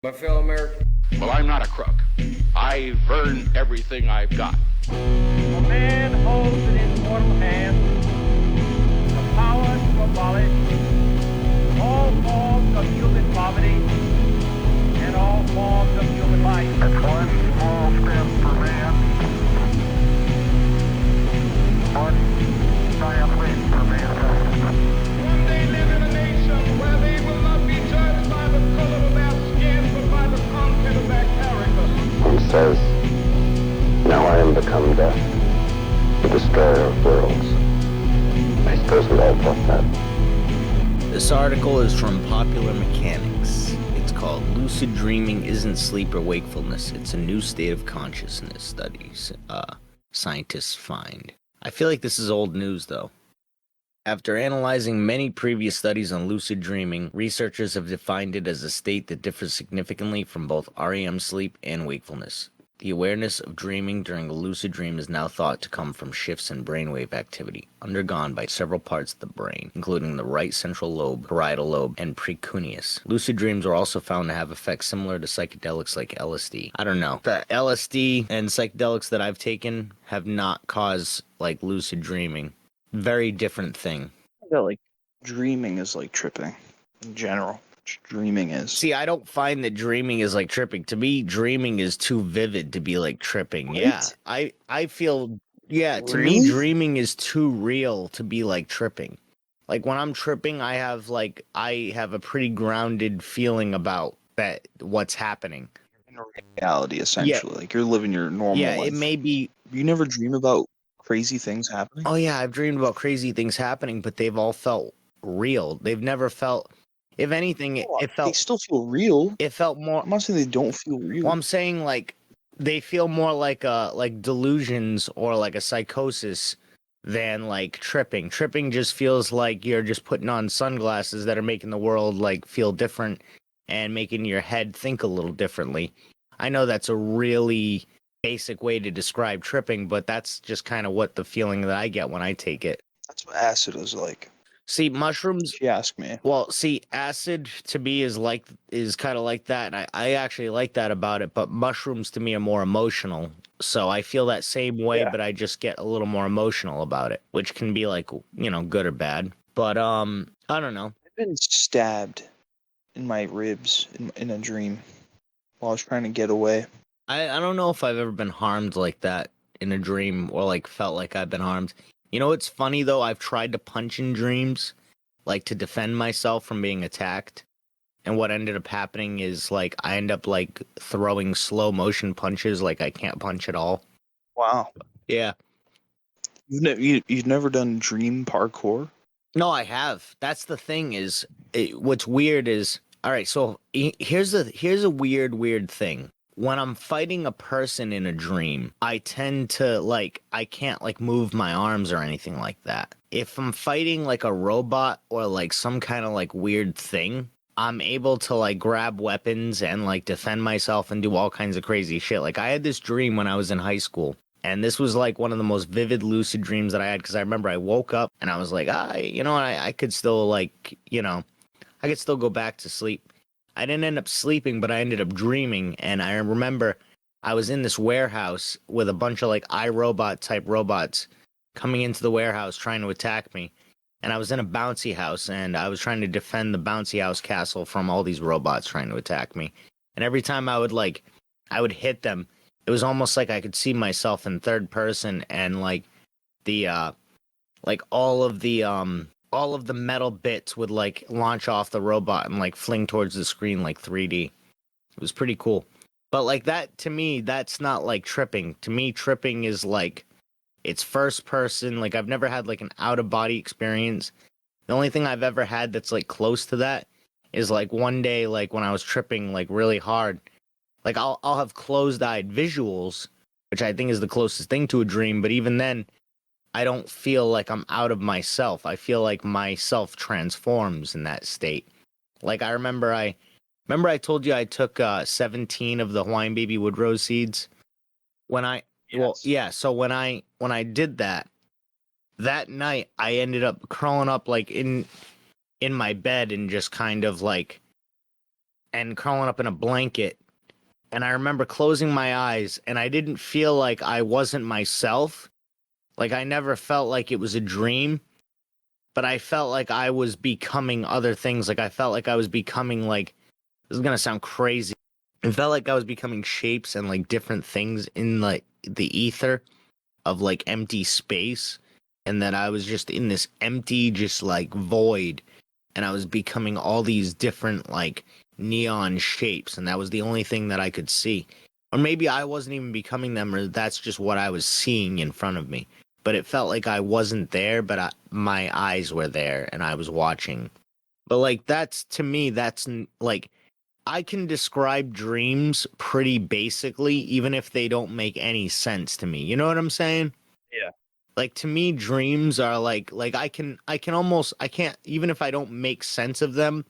My fellow Americans. Well, I'm not a crook. I've earned everything I've got. A man holds in his mortal hand the power to abolish all forms of human poverty and all forms of human life. It's one small step for man, one giant leap for mankind. One day live in a nation where they will not be judged by the color of their skin, but by the content of their character. He says, "Now I am become death, the destroyer of worlds." I suppose we all thought that. This article is from Popular Mechanics. It's called Lucid Dreaming Isn't Sleep or Wakefulness. It's a new state of consciousness, studies scientists find. I feel like this is old news, though. After analyzing many previous studies on lucid dreaming, researchers have defined it as a state that differs significantly from both REM sleep and wakefulness. The awareness of dreaming during a lucid dream is now thought to come from shifts in brainwave activity undergone by several parts of the brain, including the right central lobe, parietal lobe, and precuneus. Lucid dreams are also found to have effects similar to psychedelics like LSD. I don't know. The LSD and psychedelics that I've taken have not caused, like, lucid dreaming. Very different thing. I feel like dreaming is like tripping in general. Dreaming is. See, I don't find that dreaming is like tripping. To me, dreaming is too vivid to be like tripping. What? Yeah. I feel, yeah, to Really? me, dreaming is too real to be like tripping. Like when I'm tripping, I have a pretty grounded feeling about that, what's happening. In reality, essentially. Like you're living your normal Yeah, life. it may be. You never dream about crazy things happening? Oh, yeah, I've dreamed about crazy things happening, but they've all felt real. They've never felt, if anything, it They felt, still feel real. it felt more. I'm not saying they don't feel real. Well, I'm saying like they feel more like delusions or like a psychosis than like tripping. Tripping just feels like you're just putting on sunglasses that are making the world like feel different and making your head think a little differently. I know that's a really basic way to describe tripping, but that's just kind of what the feeling that I get when I take it. That's what acid is like. See, mushrooms. If you ask me. Well, see, acid to me is kind of like that, and I actually like that about it. But mushrooms to me are more emotional, so I feel that same way, Yeah. but I just get a little more emotional about it, which can be like, you know, good or bad. But I don't know. I've been stabbed in my ribs in a dream while I was trying to get away. I don't know if I've ever been harmed like that in a dream or like felt like I've been harmed. You know what's funny though? I've tried to punch in dreams, like to defend myself from being attacked. And what ended up happening is like I end up like throwing slow motion punches like I can't punch at all. Wow. Yeah. You've never done dream parkour? No, I have. That's the thing is what's weird is, all right, so here's a weird thing. When I'm fighting a person in a dream, I tend to, like, I can't, like, move my arms or anything like that. If I'm fighting, like, a robot or, like, some kind of, like, weird thing, I'm able to, like, grab weapons and, like, defend myself and do all kinds of crazy shit. Like, I had this dream when I was in high school, and this was, like, one of the most vivid lucid dreams that I had, because I remember I woke up and I was like, you know, I could still, like, you know, I could still go back to sleep. I didn't end up sleeping, but I ended up dreaming, and I remember I was in this warehouse with a bunch of, like, iRobot type robots coming into the warehouse trying to attack me, and I was in a bouncy house, and I was trying to defend the bouncy house castle from all these robots trying to attack me, and every time I would hit them, it was almost like I could see myself in third person, and, like, all of the metal bits would like launch off the robot and like fling towards the screen like 3D. It was pretty cool. But like that, to me, that's not like tripping. To me, tripping is like, it's first person. Like I've never had like an out of body experience. The only thing I've ever had that's like close to that is like one day, like when I was tripping like really hard, like I'll have closed eyed visuals, which I think is the closest thing to a dream. But even then, I don't feel like I'm out of myself. I feel like myself transforms in that state. Like I remember I told you I took 17 of the Hawaiian baby wood rose seeds. So when I did that night, I ended up curling up like in my bed and just kind of like and curling up in a blanket. And I remember closing my eyes, and I didn't feel like I wasn't myself. Like, I never felt like it was a dream, but I felt like I was becoming other things. Like, I felt like I was becoming, like, this is gonna sound crazy. It felt like I was becoming shapes and, like, different things in, like, the ether of, like, empty space. And that I was just in this empty, just, like, void. And I was becoming all these different, like, neon shapes. And that was the only thing that I could see. Or maybe I wasn't even becoming them, or that's just what I was seeing in front of me. But it felt like I wasn't there, but my eyes were there and I was watching. But, like, that's, to me, that's, like, I can describe dreams pretty basically, even if they don't make any sense to me. You know what I'm saying? Yeah. Like, to me, dreams are like I can almost, I can't, even if I don't make sense of them,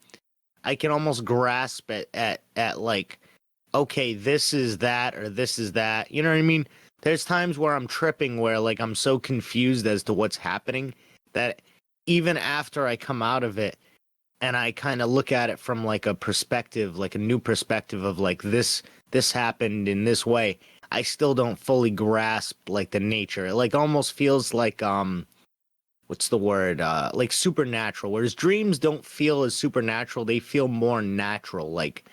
I can almost grasp it at like, okay, this is that, or this is that. You know what I mean? There's times where I'm tripping, where, like, I'm so confused as to what's happening that even after I come out of it and I kind of look at it from, like, a perspective, like a new perspective of, like, this happened in this way, I still don't fully grasp, like, the nature. It, like, almost feels like, what's the word? Like, supernatural. Whereas dreams don't feel as supernatural. They feel more natural. Like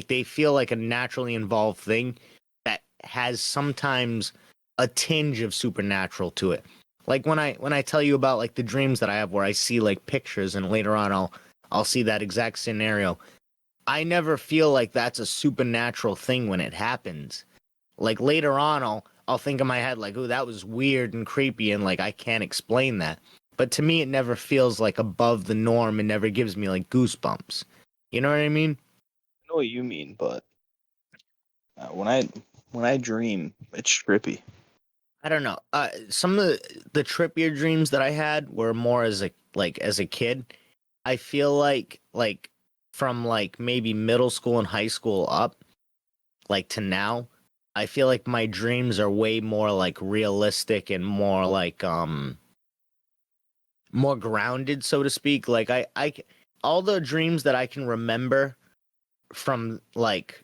they feel like a naturally involved thing that has sometimes a tinge of supernatural to it. Like, when I tell you about, like, the dreams that I have where I see, like, pictures, and later on I'll see that exact scenario. I never feel like that's a supernatural thing when it happens. Like, later on, I'll think in my head, like, "Ooh, that was weird and creepy," and, like, I can't explain that. But to me, it never feels like above the norm. It never gives me, like, goosebumps. You know what I mean? I know what you mean, but when I dream, it's trippy. I don't know. Some of the trippier dreams that I had were more as a kid. I feel like from, like, maybe middle school and high school up, like, to now, I feel like my dreams are way more, like, realistic and more like more grounded, so to speak. Like, all the dreams that I can remember from, like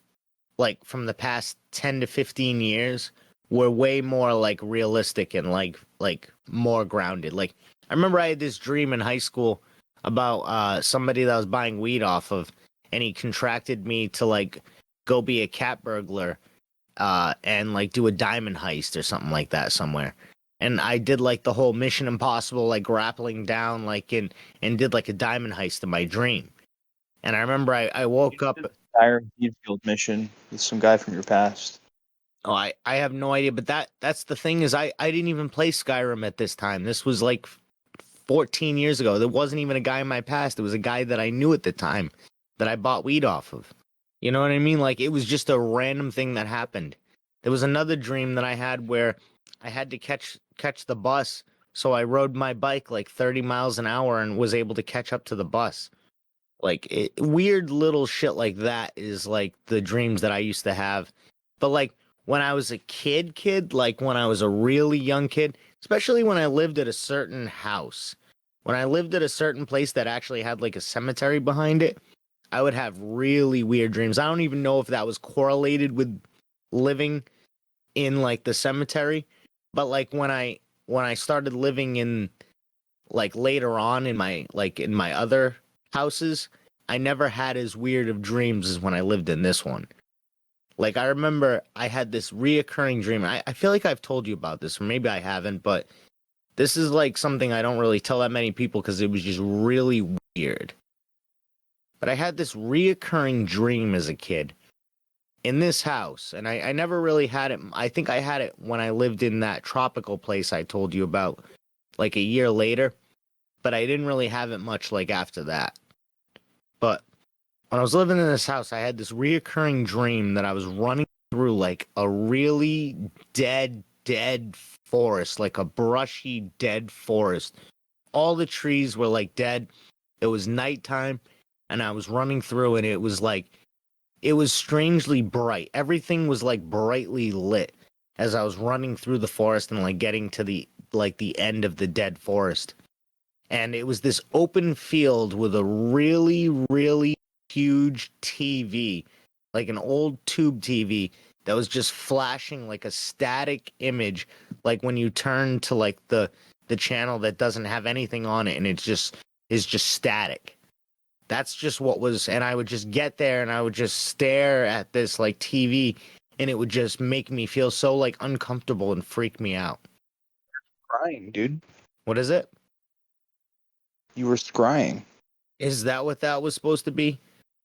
from the past 10 to 15 years were way more, like, realistic and, like more grounded. Like, I remember I had this dream in high school about somebody that I was buying weed off of, and he contracted me to, like, go be a cat burglar and, like, do a diamond heist or something like that somewhere. And I did, like, the whole Mission Impossible, like, grappling down, like, and did, like, a diamond heist in my dream. And I remember I woke up. Iron Field mission with some guy from your past. Oh, I have no idea, but that's the thing, is I didn't even play Skyrim at this time. This was, like, 14 years ago. There wasn't even a guy in my past. It was a guy that I knew at the time that I bought weed off of. You know what I mean? Like, it was just a random thing that happened. There was another dream that I had where I had to catch the bus, so I rode my bike, like, 30 miles an hour and was able to catch up to the bus. Like, weird little shit like that is, like, the dreams that I used to have. But, like, when I was a kid, like, when I was a really young kid, especially when I lived at a certain house, when I lived at a certain place that actually had, like, a cemetery behind it, I would have really weird dreams. I don't even know if that was correlated with living in, like, the cemetery, but, like, when I started living in, like, later on in my other houses, I never had as weird of dreams as when I lived in this one. Like, I remember I had this reoccurring dream. I feel like I've told you about this, or maybe I haven't, but this is, like, something I don't really tell that many people because it was just really weird. But I had this reoccurring dream as a kid in this house, and I never really had it. I think I had it when I lived in that tropical place I told you about, like, a year later, but I didn't really have it much, like, after that. But when I was living in this house, I had this reoccurring dream that I was running through, like, a really dead forest, like a brushy, dead forest. All the trees were, like, dead. It was nighttime, and I was running through, and it was, like, it was strangely bright. Everything was, like, brightly lit as I was running through the forest and, like, getting to the end of the dead forest. And it was this open field with a really, really huge TV, like an old tube TV that was just flashing like a static image, like when you turn to like the channel that doesn't have anything on it and it's just is just static. That's just what was, and I would just get there and I would just stare at this like TV and it would just make me feel so like uncomfortable and freak me out. Scrying, dude. What is it? You were scrying. Is that what that was supposed to be?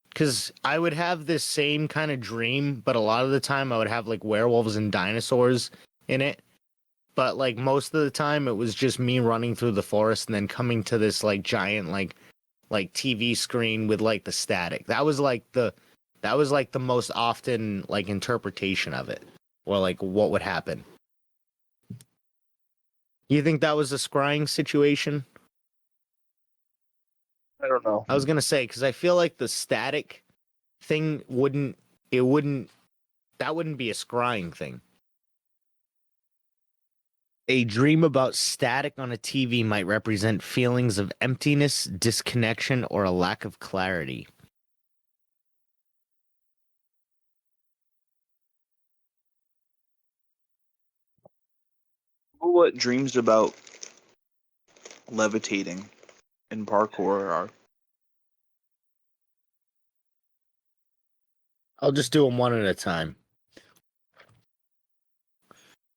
Because I would have this same kind of dream, but a lot of the time I would have like werewolves and dinosaurs in it. But like most of the time it was just me running through the forest and then coming to this like giant like TV screen with like the static. That was like the most often like interpretation of it, or like what would happen. You think that was a scrying situation? I don't know. I was gonna say, because I feel like the static thing wouldn't be a scrying thing. A dream about static on a TV might represent feelings of emptiness, disconnection, or a lack of clarity. What dreams about levitating and parkour are? I'll just do them one at a time.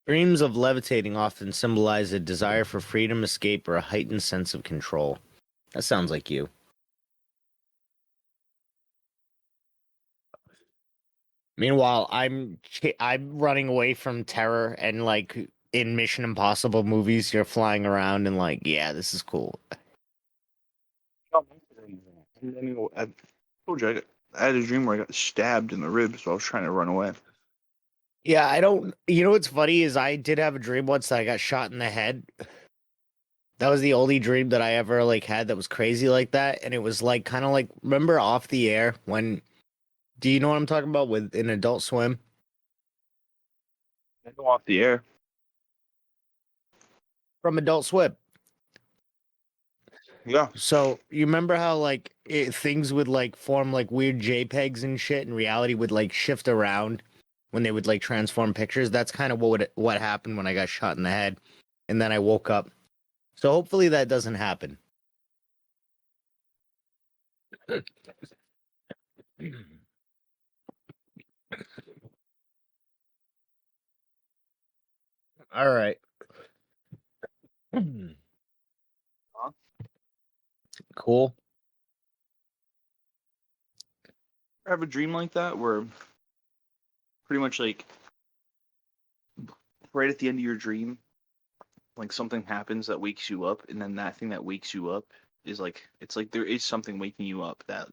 Dreams of levitating often symbolize a desire for freedom, escape, or a heightened sense of control. That sounds like you. Meanwhile, I'm running away from terror, and like in Mission Impossible movies, you're flying around and like, yeah, this is cool. I told you I had a dream where I got stabbed in the ribs, so I was trying to run away. Yeah, I don't. You know what's funny is I did have a dream once that I got shot in the head. That was the only dream that I ever like had that was crazy like that, and it was like kind of like, remember Off the Air when? Do you know what I'm talking about with an Adult Swim? I go off the air. From Adult Swim. Yeah. So you remember how like things would like form like weird JPEGs and shit, and reality would like shift around when they would like transform pictures? That's kind of what happened when I got shot in the head, and then I woke up. So hopefully that doesn't happen. All right. Cool. I have a dream like that where pretty much like right at the end of your dream, like something happens that wakes you up, and then that thing that wakes you up is like, it's like there is something waking you up that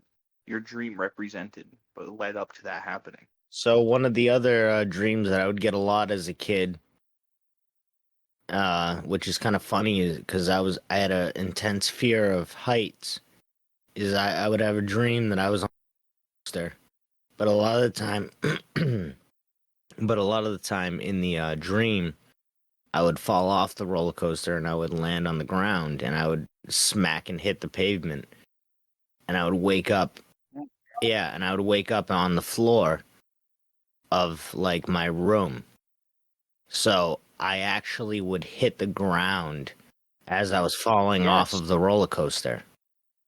your dream represented, but it led up to that happening. So one of the other dreams that I would get a lot as a kid, which is kind of funny, is because I had an intense fear of heights. Is I would have a dream that I was on a coaster, but a lot of the time, in the dream, I would fall off the roller coaster and I would land on the ground and I would smack and hit the pavement, and I would wake up. Yeah, and I would wake up on the floor of like my room. So I actually would hit the ground as I was falling off of the roller coaster.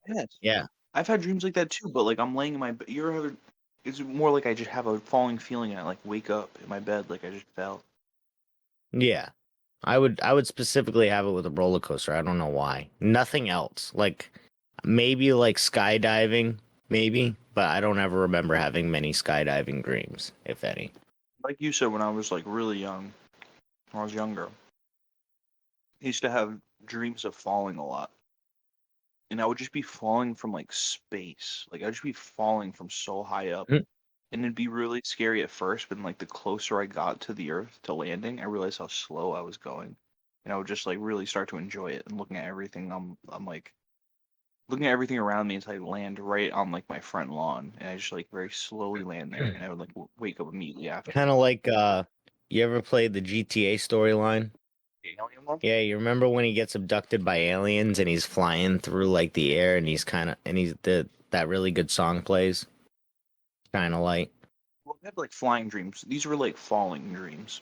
Yes. Yeah. I've had dreams like that too, but like I'm laying in my bed. It's more like I just have a falling feeling and I like wake up in my bed like I just fell. Yeah. I would specifically have it with a roller coaster. I don't know why. Nothing else. Like maybe like skydiving, maybe, but I don't ever remember having many skydiving dreams, if any. Like you said, when I was like really young, when I was younger, I used to have dreams of falling a lot. And I would just be falling from like space. Like I'd just be falling from so high up. Mm. And it'd be really scary at first, but like the closer I got to the earth to landing, I realized how slow I was going. And I would just like really start to enjoy it and looking at everything. I'm like looking at everything around me until I land right on like my front lawn. And I just like very slowly land there, and I would like wake up immediately after. Kind of like you ever played the GTA storyline? Yeah, you remember when he gets abducted by aliens and he's flying through like the air, and he's that really good song plays. Kind of light. Well, I had like flying dreams. These were like falling dreams.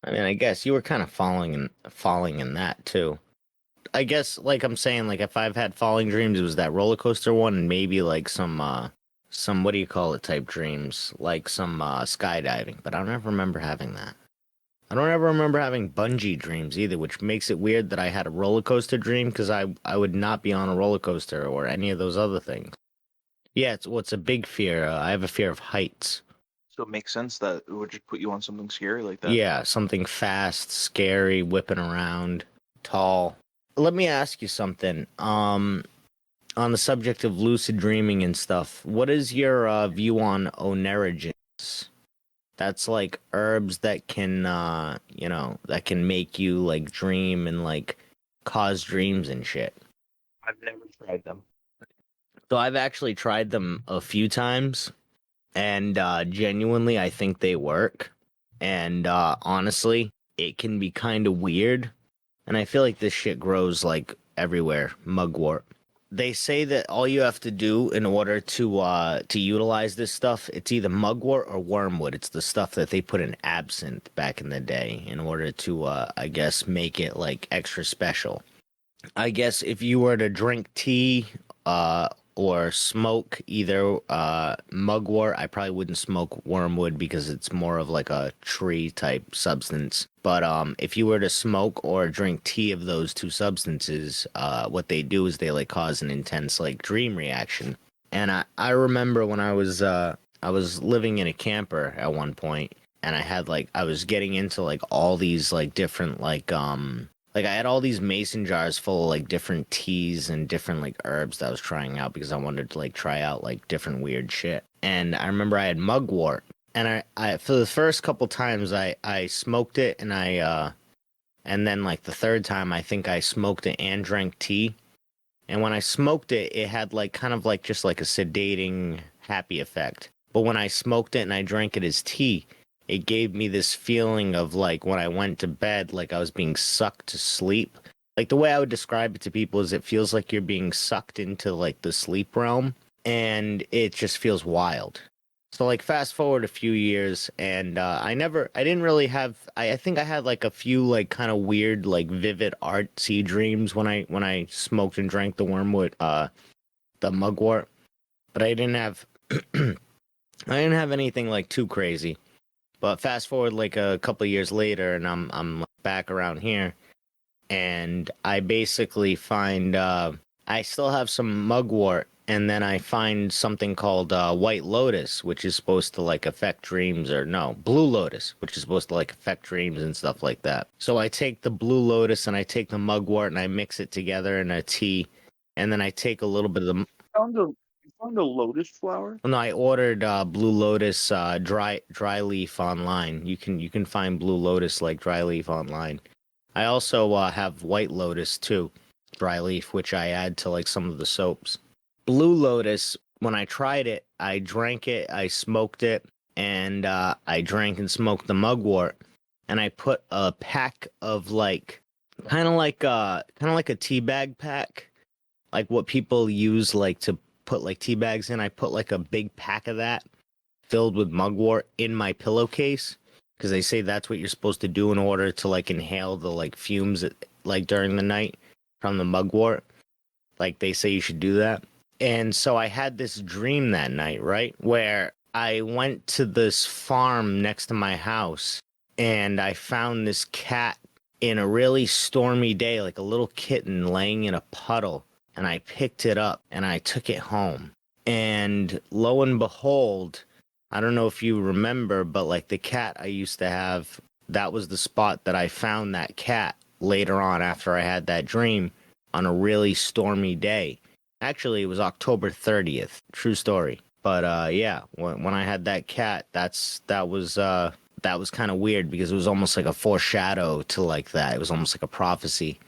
I mean, I guess you were kind of falling in that too. I guess, like I'm saying, like if I've had falling dreams, it was that roller coaster one, and maybe like some what do you call it type dreams, like some skydiving. But I don't ever remember having that. I don't ever remember having bungee dreams either, which makes it weird that I had a roller coaster dream because I would not be on a roller coaster or any of those other things. Yeah, it's a big fear. I have a fear of heights. So it makes sense that it would just put you on something scary like that. Yeah, something fast, scary, whipping around, tall. Let me ask you something. On the subject of lucid dreaming and stuff, what is your view on Oneirogens? That's like herbs that can, that can make you like dream and like cause dreams and shit. I've never tried them. So I've actually tried them a few times, and genuinely, I think they work. And honestly, it can be kind of weird. And I feel like this shit grows like everywhere, mugwort. They say that all you have to do in order to utilize this stuff, it's either mugwort or wormwood. It's the stuff that they put in absinthe back in the day in order to I guess make it like extra special. I guess if you were to drink tea or smoke either mugwort, I probably wouldn't smoke wormwood because it's more of like a tree type substance. But if you were to smoke or drink tea of those two substances, what they do is they like cause an intense like dream reaction. And I remember when I was living in a camper at one point, and I was getting into like all these like different like I had all these mason jars full of like different teas and different like herbs that I was trying out because I wanted to like try out like different weird shit. And I remember I had mugwort, and I for the first couple times I smoked it, and then like the third time I think I smoked it and drank tea. And when I smoked it, it had like kind of like just like a sedating happy effect. But when I smoked it and I drank it as tea, it gave me this feeling of like when I went to bed, like I was being sucked to sleep. Like the way I would describe it to people is it feels like you're being sucked into like the sleep realm, and it just feels wild. So like fast forward a few years, and I didn't really have, I think I had like a few like kind of weird, like vivid artsy dreams when I smoked and drank the wormwood, the mugwort, but I didn't have, I didn't have anything like too crazy. But fast forward like a couple of years later, and I'm back around here, and I basically find I still have some mugwort, and then I find something called white lotus, which is supposed to like affect dreams, or no, blue lotus, which is supposed to like affect dreams and stuff like that. So I take the blue lotus and I take the mugwort and I mix it together in a tea, and then I take a little bit of the You found a lotus flower? no, I ordered Blue Lotus dry leaf online. You can find Blue Lotus like dry leaf online. I also have White Lotus too, dry leaf, which I add to like some of the soaps. Blue Lotus, when I tried it, I drank it, I smoked it, and I drank and smoked the mugwort, and I put a pack of like kind of like a tea bag pack, like what people use like to put like tea bags in. I put like a big pack of that filled with mugwort in my pillowcase because they say that's what you're supposed to do in order to like inhale the like fumes like during the night from the mugwort. Like they say you should do that. And so I had this dream that night, right? Where I went to this farm next to my house and I found this cat in a really stormy day, like a little kitten laying in a puddle. And I picked it up and I took it home. And lo and behold, I don't know if you remember, but like the cat I used to have, that was the spot that I found that cat later on after I had that dream on a really stormy day. Actually, it was October 30th. True story. But yeah, when I had that cat, that was kind of weird because it was almost like a foreshadow to like that. It was almost like a prophecy.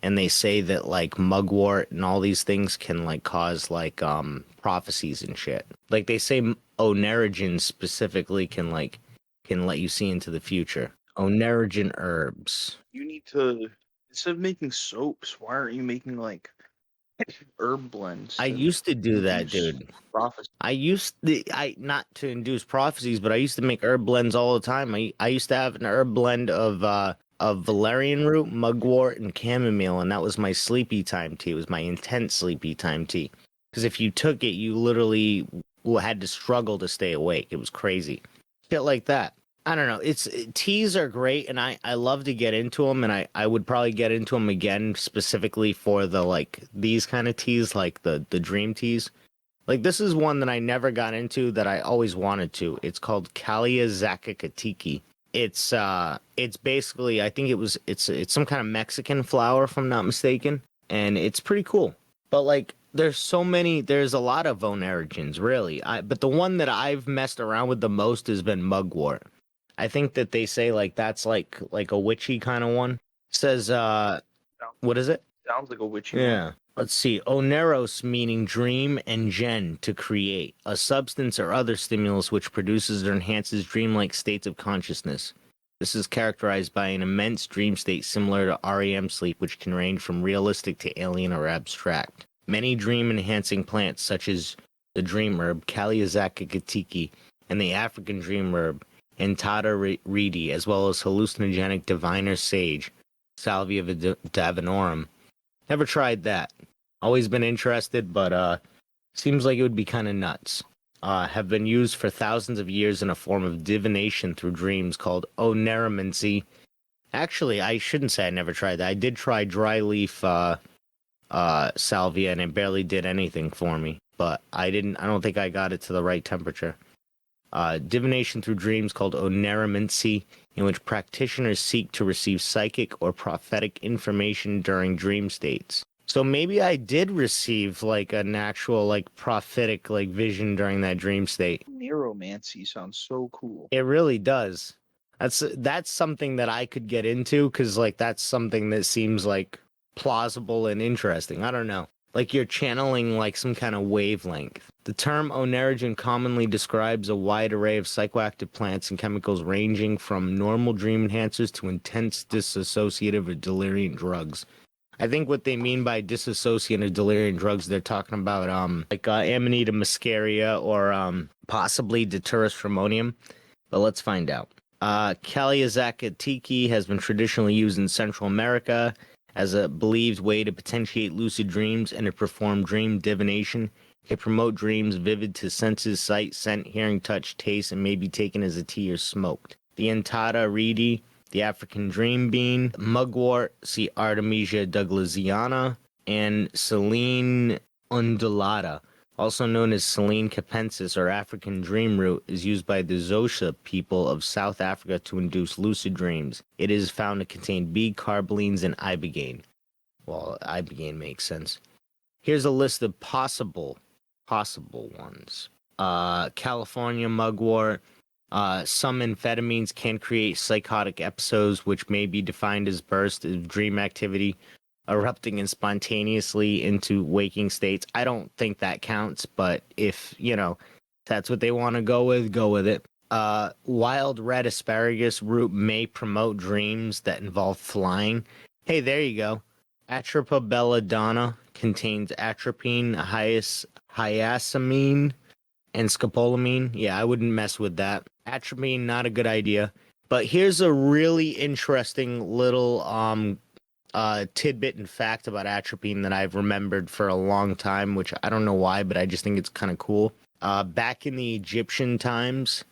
And they say that like mugwort and all these things can like cause like prophecies and shit. Like they say Oneirogens specifically can let you see into the future. Oneirogen herbs. You need to, instead of making soaps, why aren't you making like Herb blends. I to used to do that, induce dude. prophecy. I not to induce prophecies, but I used to make herb blends all the time. I used to have an herb blend of valerian root, mugwort, and chamomile, and that was my sleepy time tea. It was my intense sleepy time tea. Because if you took it, you literally had to struggle to stay awake. It was crazy. Shit like that. I don't know. Teas are great, and I love to get into them, and I would probably get into them again specifically for the like these kind of teas, like the dream teas. Like this is one that I never got into that I always wanted to. It's called Kalia Zakakatiki. It's basically I think it's some kind of Mexican flower if I'm not mistaken, and it's pretty cool. But like there's a lot of Oneirogens really. But the one that I've messed around with the most has been mugwort. I think that they say like that's like a witchy kind of one. It says what is it? Sounds like a witchy one. Yeah. Let's see. Oneros meaning dream and gen to create, a substance or other stimulus which produces or enhances dreamlike states of consciousness. This is characterized by an immense dream state similar to REM sleep, which can range from realistic to alien or abstract. Many dream enhancing plants, such as the dream herb, Kaliazakakatiki, and the African dream herb, Entata reedi, as well as hallucinogenic diviner sage, Salvia divinorum. Never tried that. Always been interested, but seems like it would be kind of nuts. Have been used for thousands of years in a form of divination through dreams called oneiromancy. Actually, I shouldn't say I never tried that. I did try dry leaf salvia, and it barely did anything for me. But I don't think I got it to the right temperature. Divination through dreams called oneiromancy, in which practitioners seek to receive psychic or prophetic information during dream states. So maybe I did receive like an actual like prophetic like vision during that dream state. Neuromancy sounds so cool. It really does. That's something that I could get into because like that's something that seems like plausible and interesting. I don't know. Like you're channeling like some kind of wavelength. The term oneirogen commonly describes a wide array of psychoactive plants and chemicals ranging from normal dream enhancers to intense dissociative or delirium drugs. I think what they mean by dissociative delirium drugs, they're talking about like Amanita muscaria or possibly Datura stramonium. But let's find out. Kaliazakatiki has been traditionally used in Central America as a believed way to potentiate lucid dreams and to perform dream divination. It promote dreams vivid to senses, sight, scent, hearing, touch, taste, and may be taken as a tea or smoked. The Entata reedi, the African dream bean, mugwort, see Artemisia douglasiana, and Selene undulata, also known as Selene capensis or African dream root, is used by the Xhosa people of South Africa to induce lucid dreams. It is found to contain bee carbolines and ibogaine. Well, ibogaine makes sense. Here's a list of possible ones. California mugwort. Some amphetamines can create psychotic episodes, which may be defined as bursts of dream activity erupting and spontaneously into waking states. I don't think that counts, but if, that's what they want to go with it. Wild red asparagus root may promote dreams that involve flying. Hey, there you go. Atropa belladonna contains atropine, hyoscine, and scopolamine. Yeah, I wouldn't mess with that. Atropine, not a good idea. But here's a really interesting little tidbit and fact about atropine that I've remembered for a long time, which I don't know why, but I just think it's kind of cool. Back in the Egyptian times,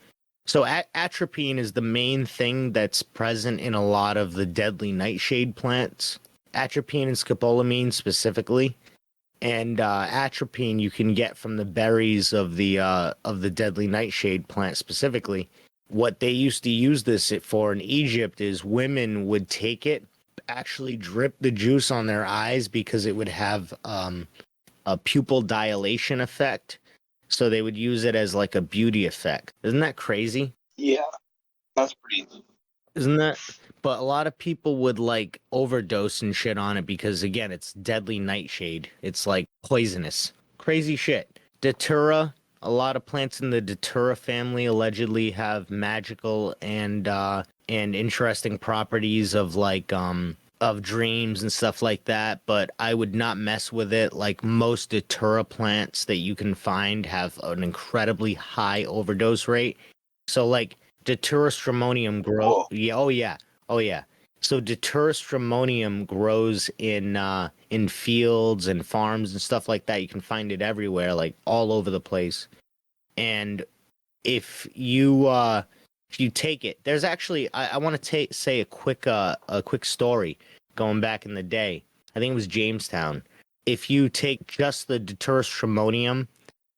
so atropine is the main thing that's present in a lot of the deadly nightshade plants. Atropine and scopolamine specifically. And atropine you can get from the berries of the deadly nightshade plant specifically. What they used to use this for in Egypt is women would take it, actually drip the juice on their eyes because it would have a pupil dilation effect. So they would use it as like a beauty effect. Isn't that crazy? Yeah, that's pretty. Isn't that? But a lot of people would like overdose and shit on it because again, it's deadly nightshade. It's like poisonous. Crazy shit. Datura. A lot of plants in the Datura family allegedly have magical and interesting properties of like dreams and stuff like that, but I would not mess with it. Like most datura plants that you can find have an incredibly high overdose rate. So like datura stramonium grow. Whoa. Yeah, oh yeah, oh yeah. So datura stramonium grows in fields and farms and stuff like that. You can find it everywhere, like all over the place. And if you take it, there's actually I want to say a quick story going back in the day. I think it was Jamestown. If you take just the datura stramonium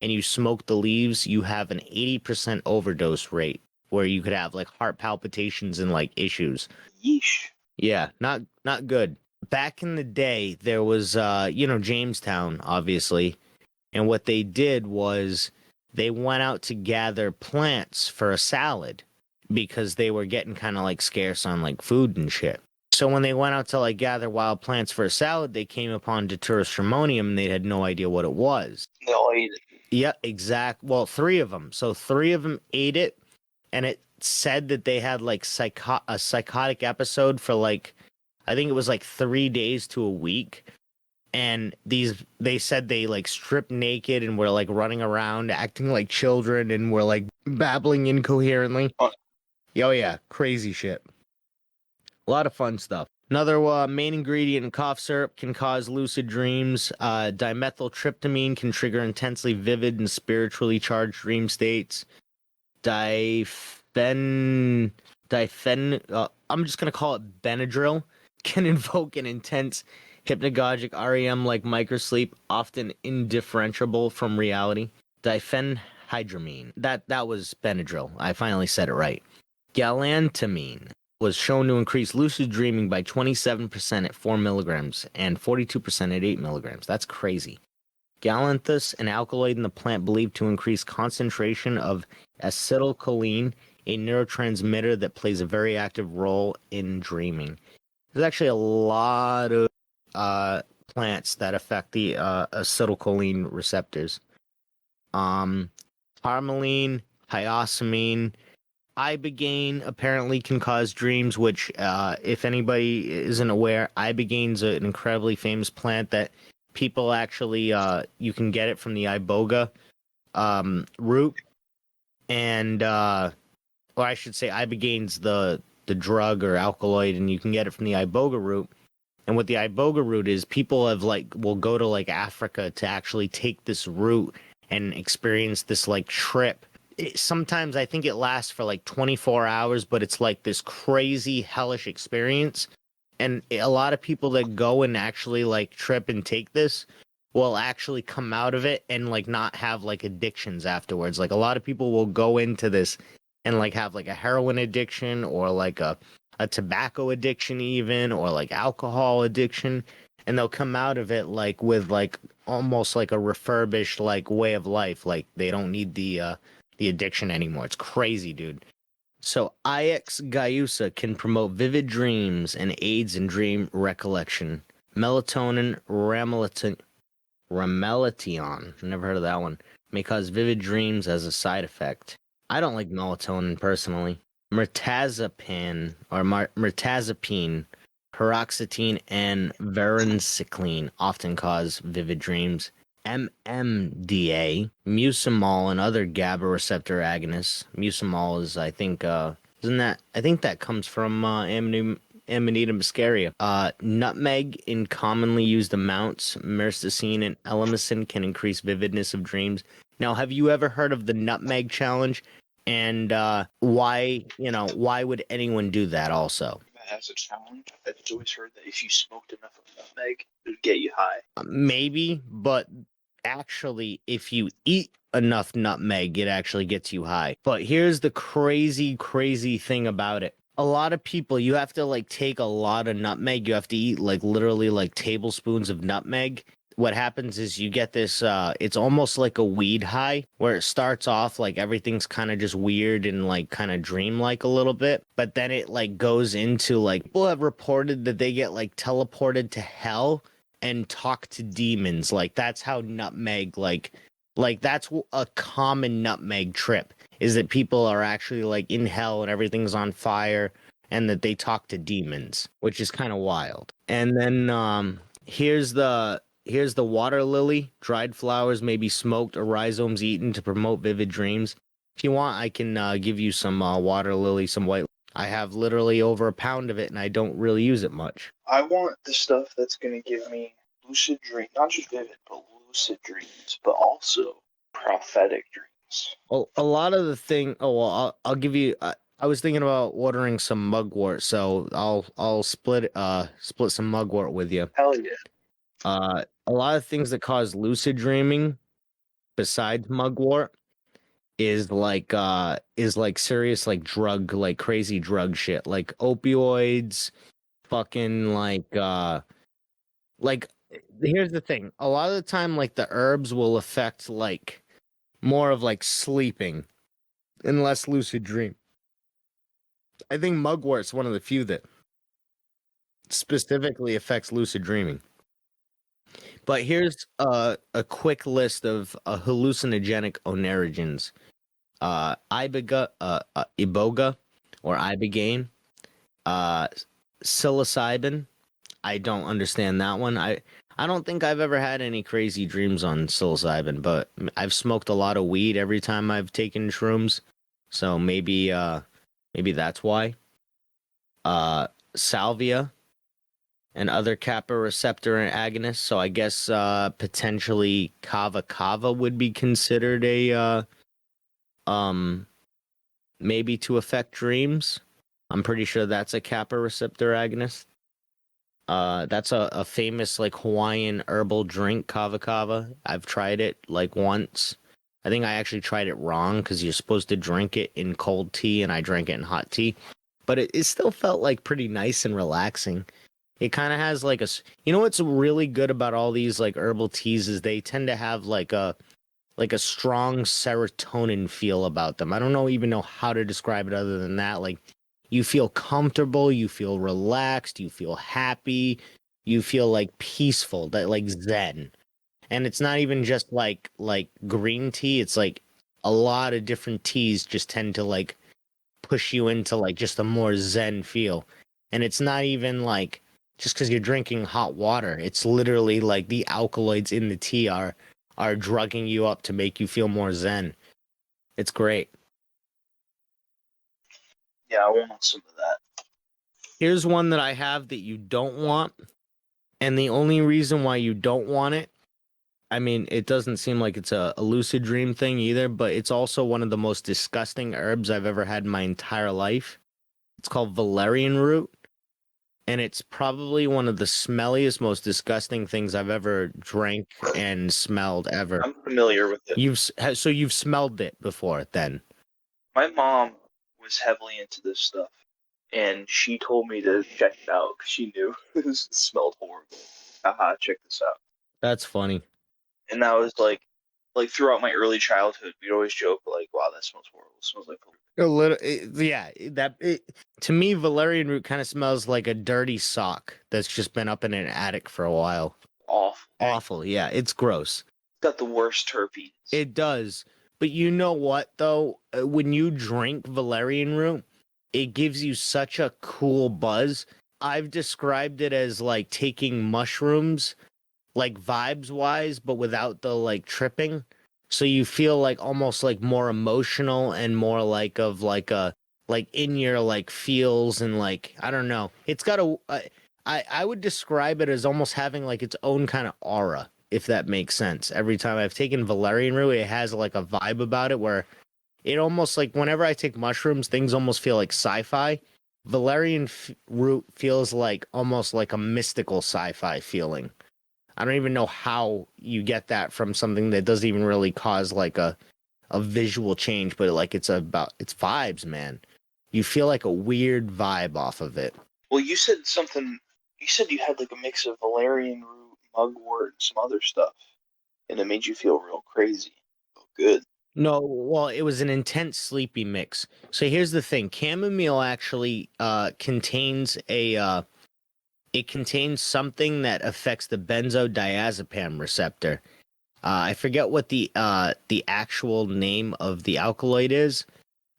and you smoke the leaves, you have an 80% overdose rate where you could have like heart palpitations and like issues. Yeesh. Yeah, not good. Back in the day, there was Jamestown, obviously, and what they did was they went out to gather plants for a salad because they were getting kind of like scarce on like food and shit. So when they went out to like gather wild plants for a salad, they came upon datura stramonium and they had no idea what it was. They all ate it. Yeah, exact. Well, three of them. So three of them ate it, and it said that they had like a psychotic episode for like, I think it was like 3 days to a week. And they said they like stripped naked and were like running around acting like children and were like babbling incoherently. Oh. Oh yeah, crazy shit. A lot of fun stuff. Another main ingredient in cough syrup can cause lucid dreams. Dimethyltryptamine can trigger intensely vivid and spiritually charged dream states. I'm just gonna call it Benadryl, can invoke an intense hypnagogic REM like microsleep, often indifferentiable from reality. Diphenhydramine. That was Benadryl. I finally said it right. Galantamine was shown to increase lucid dreaming by 27% at 4 milligrams and 42% at 8 milligrams. That's crazy. Galanthus, an alkaloid in the plant believed to increase concentration of acetylcholine, a neurotransmitter that plays a very active role in dreaming. There's actually a lot of plants that affect the acetylcholine receptors. Harmaline, hyoscine, ibogaine apparently can cause dreams, which, if anybody isn't aware, ibogaine's an incredibly famous plant that people actually, you can get it from the iboga root. And, or I should say ibogaine's the drug or alkaloid, and you can get it from the iboga root. And what the iboga root is, people will go to like Africa to actually take this root and experience this like trip. Sometimes I think it lasts for like 24 hours, but it's like this crazy hellish experience. And a lot of people that go and actually like trip and take this will actually come out of it and like not have like addictions afterwards. Like a lot of people will go into this and like have like a heroin addiction or like a tobacco addiction even, or like alcohol addiction, and they'll come out of it like with like almost like a refurbished like way of life. Like they don't need the addiction anymore. It's crazy, dude. So Ix Gaiusa can promote vivid dreams and aids in dream recollection. Melatonin ramelation, never heard of that one, may cause vivid dreams as a side effect. I don't like melatonin personally. Mirtazapine, paroxetine, and varenicline often cause vivid dreams. MMDA, mucimol, and other GABA receptor agonists. Mucimol is, I think, I think that comes from Amanita muscaria. Nutmeg in commonly used amounts, myrcene and elemicin can increase vividness of dreams. Now, have you ever heard of the nutmeg challenge? And why would anyone do that also? As a challenge, I've always heard that if you smoked enough of nutmeg, it would get you high. Maybe, but actually, if you eat enough nutmeg, it actually gets you high. But here's the crazy, crazy thing about it. A lot of people, you have to like take a lot of nutmeg. You have to eat like literally like tablespoons of nutmeg. What happens is you get this, it's almost like a weed high, where it starts off like everything's kind of just weird and like kind of dreamlike a little bit. But then it like goes into like, people have reported that they get like teleported to hell and talk to demons. Like that's how nutmeg, like that's a common nutmeg trip, is that people are actually like in hell and everything's on fire and that they talk to demons, which is kind of wild. And then here's the water lily. Dried flowers may be smoked or rhizomes eaten to promote vivid dreams. If you want, I can give you some water lily, some white. I have literally over a pound of it, and I don't really use it much. I want the stuff that's gonna give me lucid dreams, not just vivid, but lucid dreams, but also prophetic dreams. A lot of the thing. Oh well, I'll give you. I was thinking about ordering some mugwort, so I'll split some mugwort with you. Hell yeah. A lot of things that cause lucid dreaming, besides mugwort, is like serious like drug, like crazy drug shit, like opioids, fucking like here's the thing. A lot of the time, like the herbs will affect like more of like sleeping and less lucid dream. I think mugwort's one of the few that specifically affects lucid dreaming. But here's a quick list of hallucinogenic oneirogens. Iboga or ibogaine, psilocybin. I don't understand that one. I don't think I've ever had any crazy dreams on psilocybin, but I've smoked a lot of weed every time I've taken shrooms, so maybe that's why. Salvia and other kappa receptor agonists. So I guess potentially kava would be considered a maybe to affect dreams. I'm pretty sure that's a kappa receptor agonist. That's a famous like Hawaiian herbal drink, kava. I've tried it like once. I think I actually tried it wrong because you're supposed to drink it in cold tea, and I drank it in hot tea. But it still felt like pretty nice and relaxing. It kind of has like you know what's really good about all these like herbal teas is they tend to have like a strong serotonin feel about them. I don't even know how to describe it other than that. Like you feel comfortable, you feel relaxed, you feel happy, you feel like peaceful, that like zen. And it's not even just like green tea, it's like a lot of different teas just tend to like push you into like just a more zen feel. And it's not even like just because you're drinking hot water. It's literally like the alkaloids in the tea are drugging you up to make you feel more zen. It's great. Yeah, I want some of that. Here's one that I have that you don't want. And the only reason why you don't want it, I mean, it doesn't seem like it's a lucid dream thing either, but it's also one of the most disgusting herbs I've ever had in my entire life. It's called valerian root. And it's probably one of the smelliest, most disgusting things I've ever drank and smelled ever. I'm familiar with it. So you've smelled it before then? My mom was heavily into this stuff, and she told me to check it out because she knew it smelled horrible. Haha, check this out. That's funny. And that was like throughout my early childhood, we'd always joke like, "Wow, that smells horrible. It smells like." A little, yeah. To me, valerian root kind of smells like a dirty sock that's just been up in an attic for a while. Awful. Yeah, it's gross. It's got the worst terpenes. It does. But you know what though? When you drink valerian root, it gives you such a cool buzz. I've described it as like taking mushrooms, like vibes wise, but without the like tripping. So you feel like almost like more emotional and more like of like a like in your like feels and like I don't know. It's got I would describe it as almost having like its own kind of aura, if that makes sense. Every time I've taken valerian root, it has like a vibe about it where it almost like whenever I take mushrooms, things almost feel like sci-fi. Valerian root feels like almost like a mystical sci-fi feeling. I don't even know how you get that from something that doesn't even really cause like a visual change, but like it's vibes, man. You feel like a weird vibe off of it. Well, you said something. You said you had like a mix of valerian root, mugwort, and some other stuff, and it made you feel real crazy. Oh, good. No, well, it was an intense sleepy mix. So here's the thing: chamomile actually contains it contains something that affects the benzodiazepam receptor. I forget what the actual name of the alkaloid is,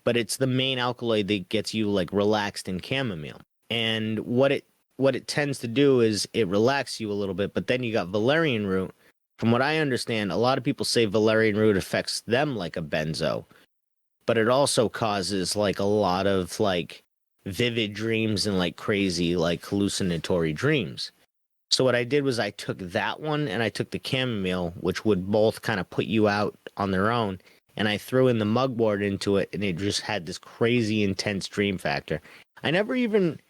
but it's the main alkaloid that gets you like relaxed in chamomile. And what it tends to do is it relaxes you a little bit, but then you got valerian root. From what I understand, a lot of people say valerian root affects them like a benzo, but it also causes like a lot of like vivid dreams and like crazy like hallucinatory dreams. So what I did was I took that one and I took the chamomile, which would both kind of put you out on their own, and I threw in the mugwort into it, and it just had this crazy intense dream factor. I didn't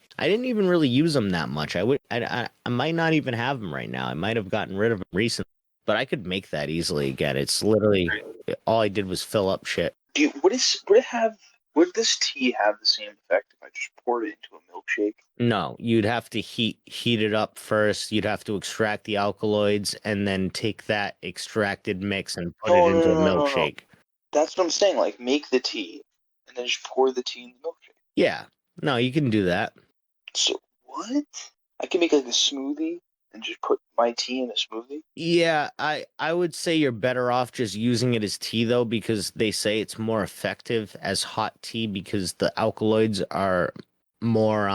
even really use them that much. I might not even have them right now. I might have gotten rid of them recently, but I could make that easily again. It's literally all I did was fill up shit. Would this tea have the same effect if I just poured it into a milkshake? No, you'd have to heat it up first. You'd have to extract the alkaloids and then take that extracted mix and put it into a milkshake. That's what I'm saying. Like, make the tea and then just pour the tea in the milkshake. Yeah. No, you can do that. So what? I can make like a smoothie and just put my tea in a smoothie? Yeah, I would say you're better off just using it as tea though, because they say it's more effective as hot tea because the alkaloids are more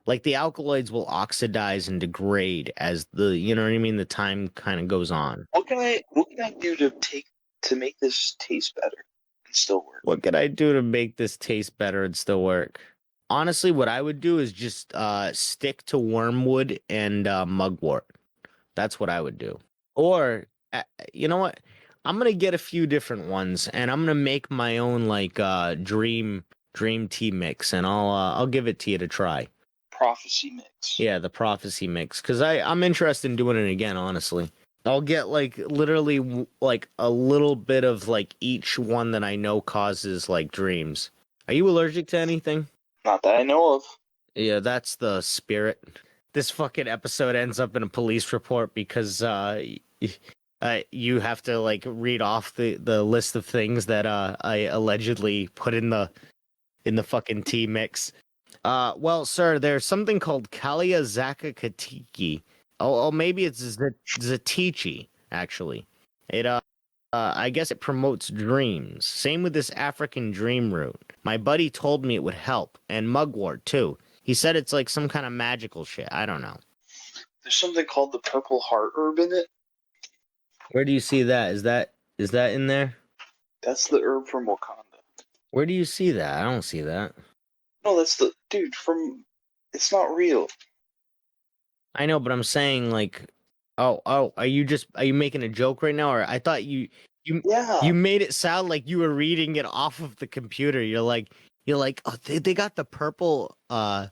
like the alkaloids will oxidize and degrade as the, you know what I mean, the time kind of goes on. What can I do to make this taste better and still work? What can I do to make this taste better and still work? Honestly, what I would do is just stick to wormwood and mugwort. That's what I would do. Or you know what? I'm gonna get a few different ones, and I'm gonna make my own like dream tea mix, and I'll give it to you to try. Prophecy mix. Yeah, the prophecy mix, because I'm interested in doing it again. Honestly, I'll get like literally like a little bit of like each one that I know causes like dreams. Are you allergic to anything? Not that I know of. Yeah, that's the spirit. This fucking episode ends up in a police report because you have to like read off the list of things that I allegedly put in the fucking tea mix. Well, sir, there's something called Kalia Zakakatiki. Oh, maybe it's Zatichi, actually. It I guess it promotes dreams. Same with this African dream root. My buddy told me it would help, and mugwort too. He said it's like some kind of magical shit. I don't know. There's something called the purple heart herb in it. Where do you see that? Is that in there? That's the herb from Wakanda. Where do you see that? I don't see that. No, that's the dude from. It's not real. I know, but I'm saying like, oh, are you making a joke right now, or I thought you made it sound like you were reading it off of the computer. You're like, oh, they got the purple. Did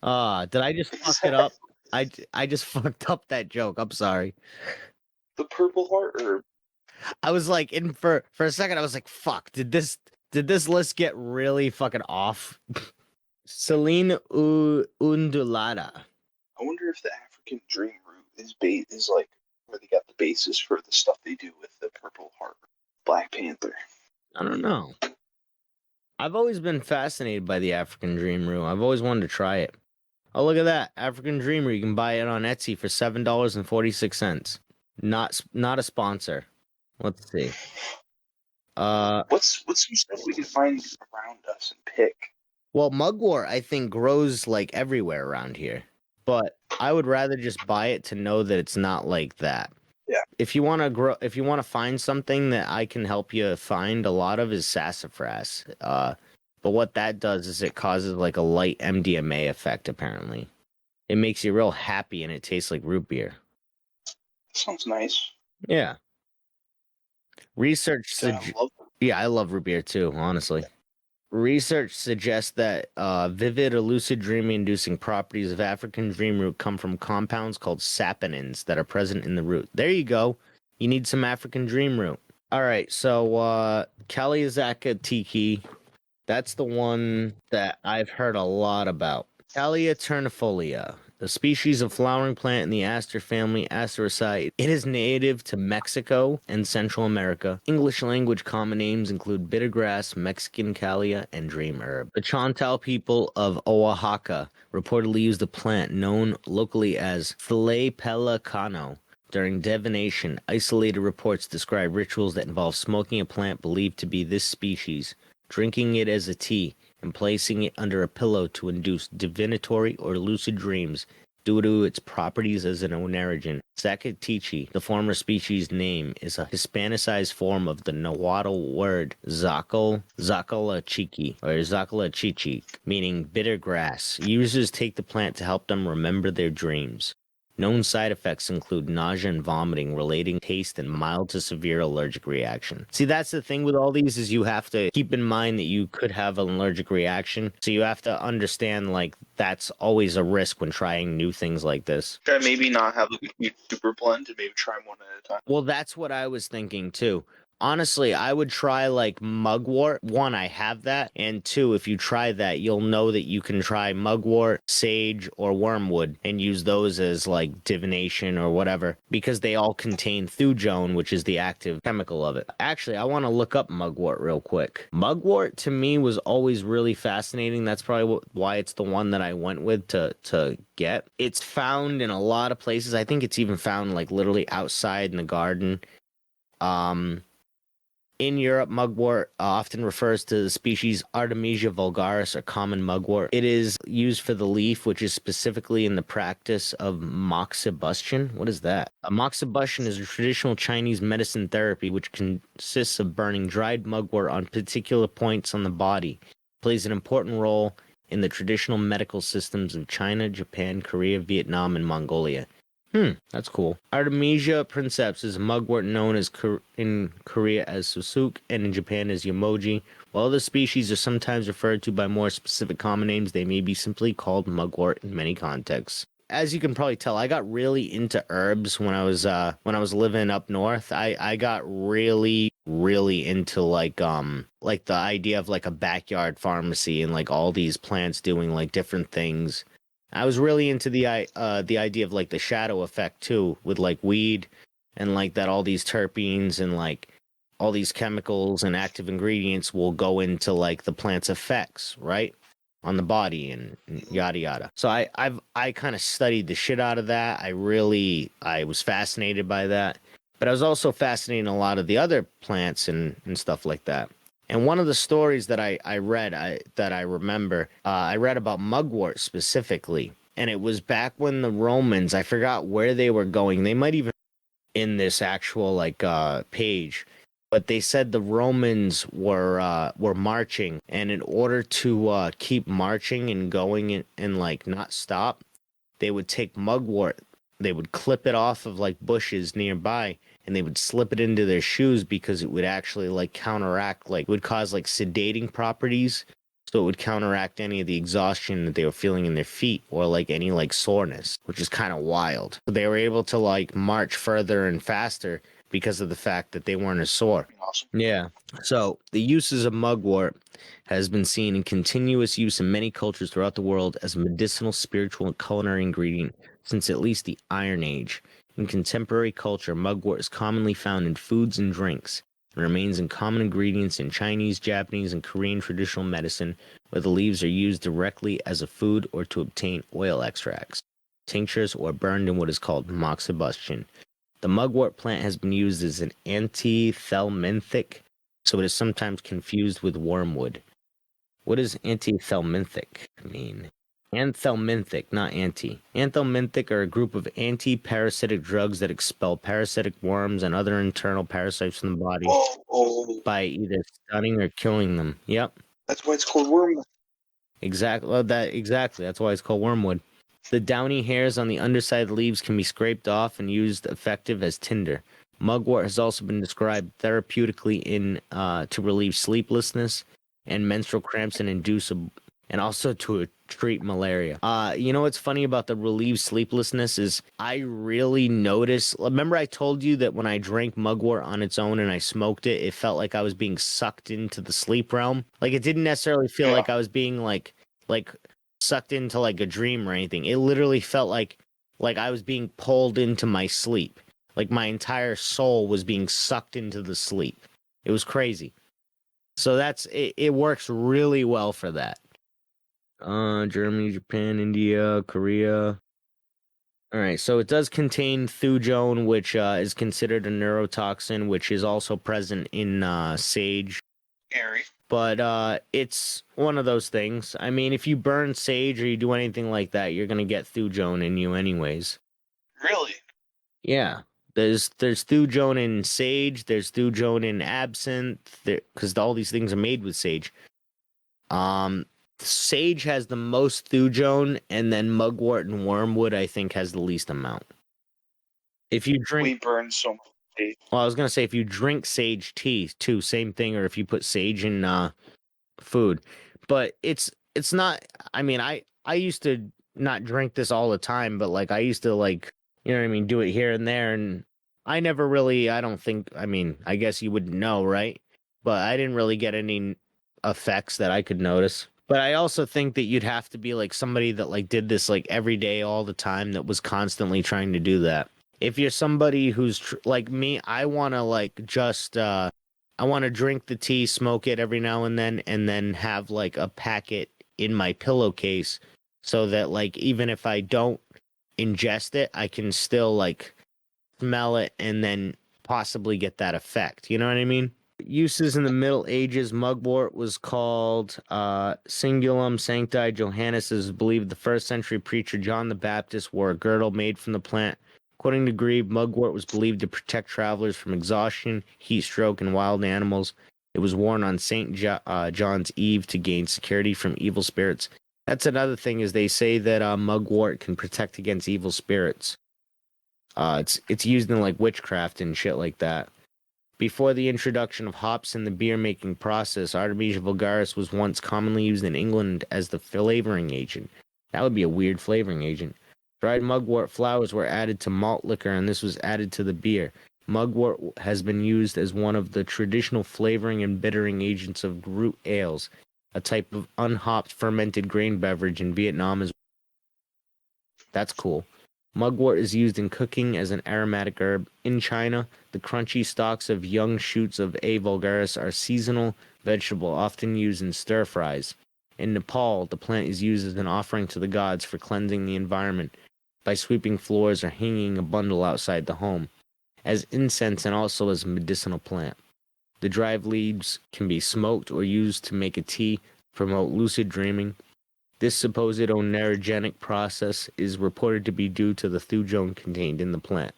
I just fuck it up? I just fucked up that joke. I'm sorry. The purple heart herb. I was like, for a second, I was like, fuck. Did this list get really fucking off? Celine Undulata. I wonder if the African dream root is like where they got the basis for the stuff they do with the purple heart. Black Panther. I don't know. I've always been fascinated by the African dream root. I've always wanted to try it. Oh, look at that. African dream root. You can buy it on Etsy for $7.46. Not a sponsor. Let's see. What's some stuff we can find around us and pick? Well, mugwort I think grows like everywhere around here, but I would rather just buy it to know that it's not like that. Yeah. If you want to find something that I can help you find, a lot of is sassafras. But what that does is it causes like a light MDMA effect. Apparently, it makes you real happy and it tastes like root beer. Sounds nice. Yeah. Research I love root beer too, honestly. Research suggests that vivid or lucid dreaming-inducing properties of African dream root come from compounds called saponins that are present in the root. There you go. You need some African dream root. All right, so Kaliazaka tiki, that's the one that I've heard a lot about. Calia ternifolia, a species of flowering plant in the aster family, Asteraceae. It is native to Mexico and Central America. English language common names include bittergrass, Mexican calia, and dream herb. The Chontal people of Oaxaca reportedly used the plant known locally as Tlapelicano. During divination, isolated reports describe rituals that involve smoking a plant believed to be this species' drinking it as a tea, and placing it under a pillow to induce divinatory or lucid dreams due to its properties as an oneirogen. Zacatichi, the former species name, is a Hispanicized form of the Nahuatl word Zacalachiqui, or Zacalachichi, meaning bitter grass. Users take the plant to help them remember their dreams. Known side effects include nausea and vomiting, relating taste and mild to severe allergic reaction. See, that's the thing with all these is you have to keep in mind that you could have an allergic reaction. So you have to understand, like, that's always a risk when trying new things like this. Try maybe not have like a huge super blend and maybe try them one at a time. Well, that's what I was thinking too. Honestly, I would try like mugwort. One, I have that. And two, if you try that, you'll know that you can try mugwort, sage, or wormwood and use those as like divination or whatever because they all contain thujone, which is the active chemical of it. Actually, I want to look up mugwort real quick. Mugwort to me was always really fascinating. That's probably why it's the one that I went with to get. It's found in a lot of places. I think it's even found like literally outside in the garden. In Europe, mugwort often refers to the species Artemisia vulgaris, or common mugwort. It is used for the leaf, which is specifically in the practice of moxibustion. What is that? A moxibustion is a traditional Chinese medicine therapy which consists of burning dried mugwort on particular points on the body. It plays an important role in the traditional medical systems of China, Japan, Korea, Vietnam, and Mongolia. That's cool. Artemisia princeps is a mugwort known as in Korea as susuk and in Japan as yamoji. While other species are sometimes referred to by more specific common names, they may be simply called mugwort in many contexts. As you can probably tell, I got really into herbs when I was living up north. I got really into like the idea of like a backyard pharmacy and like all these plants doing like different things. I was really into the idea of like the shadow effect too, with like weed and like that all these terpenes and like all these chemicals and active ingredients will go into like the plant's effects, right, on the body and yada yada. So I kind of studied the shit out of that. I was fascinated by that, but I was also fascinated in a lot of the other plants and stuff like that. And one of the stories that I read, that I remember, I read about mugwort specifically. And it was back when the Romans, I forgot where they were going. They might even in this actual like page, but they said the Romans were marching, and in order to keep marching and going and like not stop, they would take mugwort. They would clip it off of like bushes nearby, and they would slip it into their shoes because it would actually like counteract, like would cause like sedating properties. So it would counteract any of the exhaustion that they were feeling in their feet or like any like soreness, which is kind of wild. So they were able to like march further and faster because of the fact that they weren't as sore. Awesome. Yeah. So the uses of mugwort has been seen in continuous use in many cultures throughout the world as a medicinal, spiritual, and culinary ingredient since at least the Iron Age. In contemporary culture, mugwort is commonly found in foods and drinks and remains in common ingredients in Chinese, Japanese, and Korean traditional medicine, where the leaves are used directly as a food or to obtain oil extracts, tinctures, or burned in what is called moxibustion. The mugwort plant has been used as an antithelminthic, so it is sometimes confused with wormwood. What does antithelminthic mean? Anthelminthic, not anti. Anthelminthic are a group of anti-parasitic drugs that expel parasitic worms and other internal parasites from the body by either stunning or killing them. Yep. That's why it's called wormwood. Exactly. Well, exactly. That's why it's called wormwood. The downy hairs on the underside of the leaves can be scraped off and used effective as tinder. Mugwort has also been described therapeutically to relieve sleeplessness and menstrual cramps and also to treat malaria. You know what's funny about the relieve sleeplessness is I really noticed. Remember I told you that when I drank mugwort on its own and I smoked it, it felt like I was being sucked into the sleep realm. Like it didn't necessarily feel like I was being like sucked into like a dream or anything. It literally felt like I was being pulled into my sleep. Like my entire soul was being sucked into the sleep. It was crazy. So it works really well for that. Germany, Japan, India, Korea. All right, so it does contain thujone, which is considered a neurotoxin, which is also present in sage. Scary. But it's one of those things. I mean, if you burn sage or you do anything like that, you're gonna get thujone in you anyways. Really? Yeah. There's thujone in sage, there's thujone in absinthe, because all these things are made with sage. Sage has the most thujone, and then mugwort and wormwood, I think, has the least amount. If you drink, We burn so much sage. well, I was gonna say if you drink sage tea too, same thing, or if you put sage in food. But it's not. I mean, I used to not drink this all the time, but like I used to like, you know what I mean, do it here and there, and I never really. I don't think. I mean, I guess you wouldn't know, right? But I didn't really get any effects that I could notice. But I also think that you'd have to be like somebody that like did this like every day all the time, that was constantly trying to do that. If you're somebody who's like me, I want to like just I want to drink the tea, smoke it every now and then have like a packet in my pillowcase, so that like even if I don't ingest it, I can still like smell it and then possibly get that effect. You know what I mean? Uses in the Middle Ages, mugwort was called Singulum Sancti Johannes. Is believed the first century preacher John the Baptist wore a girdle made from the plant. According to Grieve, mugwort was believed to protect travelers from exhaustion, heat stroke, and wild animals. It was worn on John's Eve to gain security from evil spirits. That's another thing, is they say that mugwort can protect against evil spirits. It's used in like witchcraft and shit like that. Before the introduction of hops in the beer making process, Artemisia vulgaris was once commonly used in England as the flavoring agent. That would be a weird flavoring agent. Dried mugwort flowers were added to malt liquor, and this was added to the beer. Mugwort has been used as one of the traditional flavoring and bittering agents of root ales, a type of unhopped fermented grain beverage in Vietnam as well. That's cool. Mugwort is used in cooking as an aromatic herb. In China, the crunchy stalks of young shoots of A. vulgaris are seasonal vegetable, often used in stir fries. In Nepal, the plant is used as an offering to the gods for cleansing the environment by sweeping floors or hanging a bundle outside the home, as incense and also as a medicinal plant. The dried leaves can be smoked or used to make a tea, promote lucid dreaming. This supposed oneirogenic process is reported to be due to the thujone contained in the plant.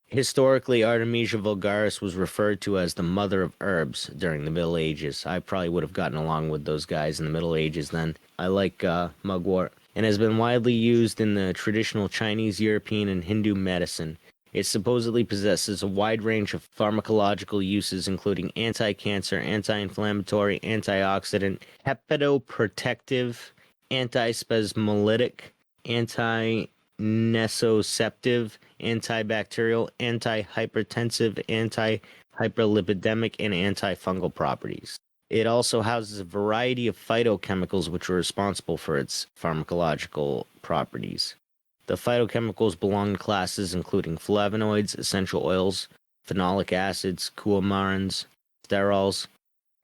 Historically, Artemisia vulgaris was referred to as the mother of herbs during the Middle Ages. I probably would have gotten along with those guys in the Middle Ages then. I like mugwort, and has been widely used in the traditional Chinese, European, and Hindu medicine. It supposedly possesses a wide range of pharmacological uses, including anti-cancer, anti-inflammatory, antioxidant, hepatoprotective, antispasmolytic, anti-nociceptive, antibacterial, anti-hypertensive, anti-hyperlipidemic, and antifungal properties. It also houses a variety of phytochemicals which are responsible for its pharmacological properties. The phytochemicals belong to classes including flavonoids, essential oils, phenolic acids, coumarins, sterols,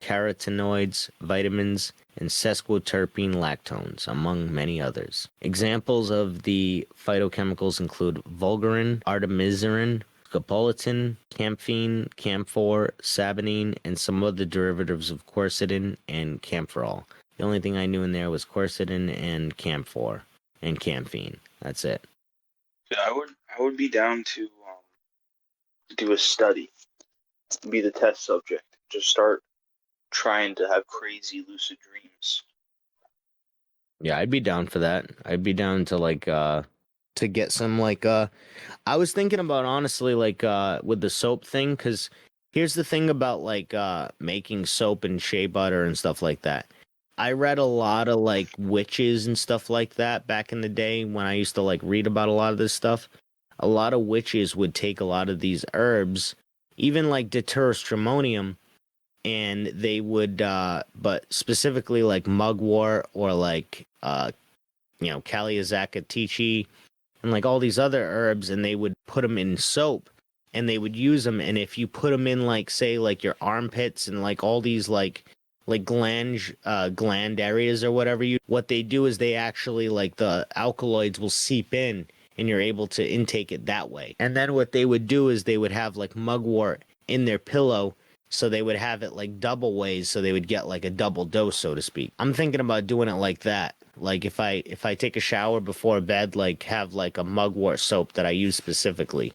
carotenoids, vitamins, and sesquiterpene lactones, among many others. Examples of the phytochemicals include vulgarin, artemisarin, scopolamine, camphene, camphor, saponine, and some other derivatives of quercetin and camphorol. The only thing I knew in there was quercetin and camphor and camphene. That's it. Yeah, I would be down to do a study, be the test subject, just start trying to have crazy lucid dreams. Yeah, I'd be down for that. I'd be down to like to get some like I was thinking about honestly like with the soap thing, because here's the thing about like making soap and shea butter and stuff like that. I read a lot of like witches and stuff like that back in the day when I used to like read about a lot of this stuff. A lot of witches would take a lot of these herbs, even like deuterostramonium, and they would but specifically like mugwort or like Caliazakatichi and like all these other herbs, and they would put them in soap and they would use them. And if you put them in like say like your armpits and like all these like gland areas or whatever, what they do is they actually like the alkaloids will seep in and you're able to intake it that way. And then what they would do is they would have like mugwort in their pillow So they would have it like double ways, so they would get like a double dose, so to speak. I'm thinking about doing it like that. Like if I take a shower before bed, like have like a mugwort soap that I use specifically.